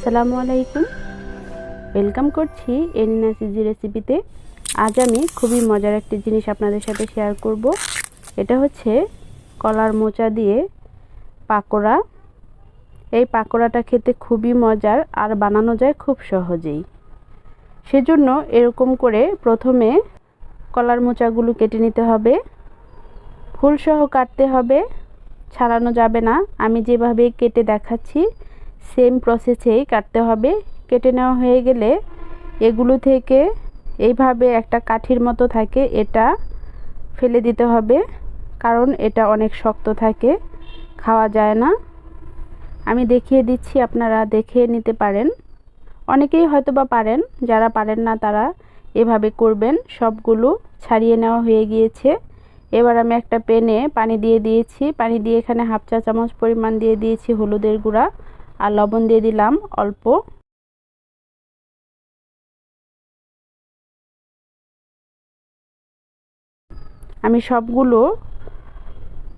আসসালামু আলাইকুম, ওয়েলকাম করছি এলিনাস ইজি রেসিপিতে। আজ আমি খুবই মজার একটি জিনিস আপনাদের সাথে শেয়ার করব। এটা হচ্ছে কলার মোচা দিয়ে পাকোড়া। এই পাকোড়াটা খেতে খুবই মজার আর বানানো যায় খুব সহজেই। সেজন্য এরকম করে প্রথমে কলার মোচাগুলো কেটে নিতে হবে। ফুলসহ কাটতে হবে, ছাড়ানো যাবে না। আমি যেভাবে কেটে দেখাচ্ছি সেম প্রসেসেই কাটতে হবে। কেটে নেওয়া হয়ে গেলে এগুলো থেকে এইভাবে একটা কাঠির মতো থাকে, এটা ফেলে দিতে হবে, কারণ এটা অনেক শক্ত থাকে, খাওয়া যায় না। আমি দেখিয়ে দিচ্ছি, আপনারা দেখে নিতে পারেন। অনেকেই হয়তোবা পারেন, যারা পারেন না তারা এভাবে করবেন। সবগুলো ছাড়িয়ে নেওয়া হয়ে গিয়েছে। এবার আমি একটা প্যানে পানি দিয়ে দিয়েছি। পানি দিয়ে এখানে হাফ চা চামচ পরিমাণ দিয়ে দিয়েছি হলুদের গুঁড়া, আর লবণ দিয়ে দিলাম অল্প। আমি সবগুলো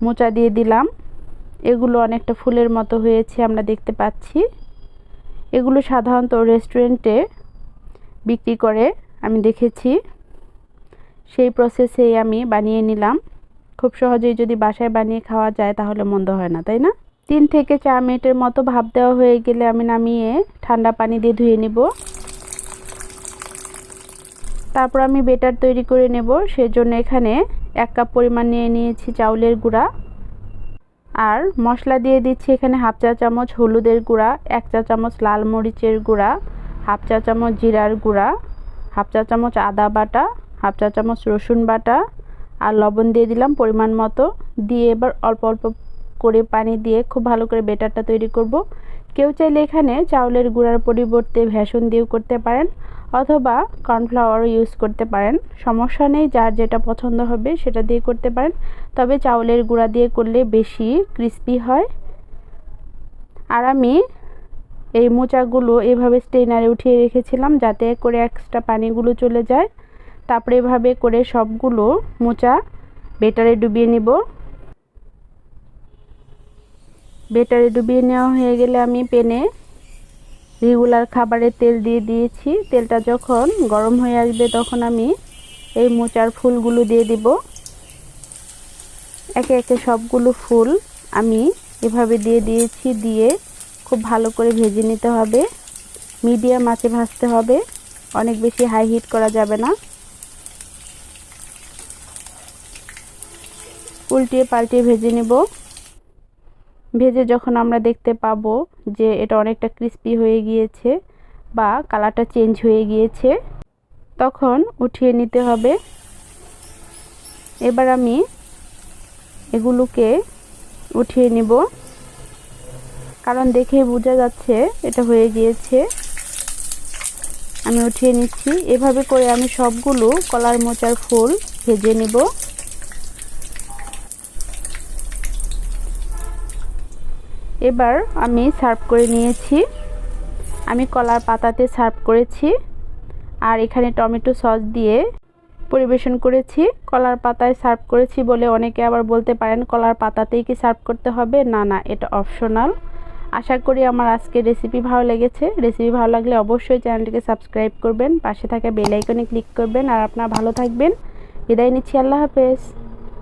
মোচা দিয়ে দিলাম। এগুলো অনেকটা ফুলের মতো হয়েছে, আমরা দেখতে পাচ্ছি। এগুলো সাধারণত রেস্টুরেন্টে বিক্রি করে, আমি দেখেছি। সেই প্রসেসেই আমি বানিয়ে নিলাম। খুব সহজেই যদি বাসায় বানিয়ে খাওয়া যায় তাহলে মন্দ হয় না, তাই না? 3 থেকে 4 মিনিটের মতো ভাপ দেওয়া হয়ে গেলে আমি নামিয়ে ঠান্ডা পানি দিয়ে ধুয়ে নিব। তারপর আমি বেটার তৈরি করে নেব। সেজন্য এখানে 1 কাপ পরিমাণ নিয়ে নিয়েছি চাউলের গুঁড়া, আর মশলা দিয়ে দিচ্ছি এখানে হাফ চা চামচ হলুদের গুঁড়া, 1 চা চামচ লাল মরিচের গুঁড়া, হাফ চা চামচ জিরার গুঁড়া, হাফ চা চামচ আদা বাটা, হাফ চা চামচ রসুন বাটা, আর লবণ দিয়ে দিলাম পরিমাণ মতো। দিয়ে এবার অল্প অল্প করে পানি দিয়ে খুব ভালো করে বেটারটা তৈরি করব। কেউ চাইলে এখানে চাউলের গুঁড়ার পরিবর্তে বেসন দিয়েও করতে পারেন, অথবা কর্নফ্লাওয়ারও ইউজ করতে পারেন। সমস্যা নেই, যার যেটা পছন্দ হবে সেটা দিয়ে করতে পারেন। তবে চাউলের গুঁড়া দিয়ে করলে বেশি ক্রিস্পি হয়। আর আমি এই মোচাগুলো এভাবে স্ট্রেনারে উঠিয়ে রেখেছিলাম, যাতে করে এক্সট্রা পানিগুলো চলে যায়। তারপরে এভাবে করে সবগুলো মোচা বেটারে ডুবিয়ে নিব। বেটারে ডুবিয়ে নেওয়া হয়ে গেলে আমি প্যানে রেগুলার খাবারের তেল দিয়ে দিয়েছি। তেলটা যখন গরম হয়ে আসবে তখন আমি এই মোচার ফুলগুলো দিয়ে দিব। একে একে সবগুলো ফুল আমি এভাবে দিয়ে দিয়েছি। দিয়ে খুব ভালো করে ভেজে নিতে হবে। মিডিয়াম আঁচে ভাজতে হবে, অনেক বেশি হাই হিট করা যাবে না। উল্টিয়ে পাল্টিয়ে ভেজে নেব। ভেজে যখন আমরা দেখতে পাবো যে এটা অনেকটা ক্রিস্পি হয়ে গিয়েছে বা কালারটা চেঞ্জ হয়ে গিয়েছে, তখন উঠিয়ে নিতে হবে। এবার আমি এগুলোকে উঠিয়ে নিব, কারণ দেখে বোঝা যাচ্ছে এটা হয়ে গিয়েছে। আমি উঠিয়ে নিচ্ছি। এভাবে করে আমি সবগুলো কলার মোচার ফুল ভেজে নিব। এবার আমি সার্ভ করে নিয়েছি। আমি কলার পাতাতে সার্ভ করেছি, আর এখানে টমেটো সস দিয়ে পরিবেশন করেছি। কলার পাতায় সার্ভ করেছি বলে অনেকে আবার বলতে পারেন কলার পাতাতেই কি সার্ভ করতে হবে? না না, এটা অপশনাল। আশা করি আমার আজকের রেসিপি ভালো লেগেছে। রেসিপি ভালো লাগলে অবশ্যই চ্যানেলটিকে সাবস্ক্রাইব করবেন, পাশে থাকা বেল আইকনে ক্লিক করবেন। আর আপনারা ভালো থাকবেন। বিদায় নিচ্ছি, আল্লাহ হাফেজ।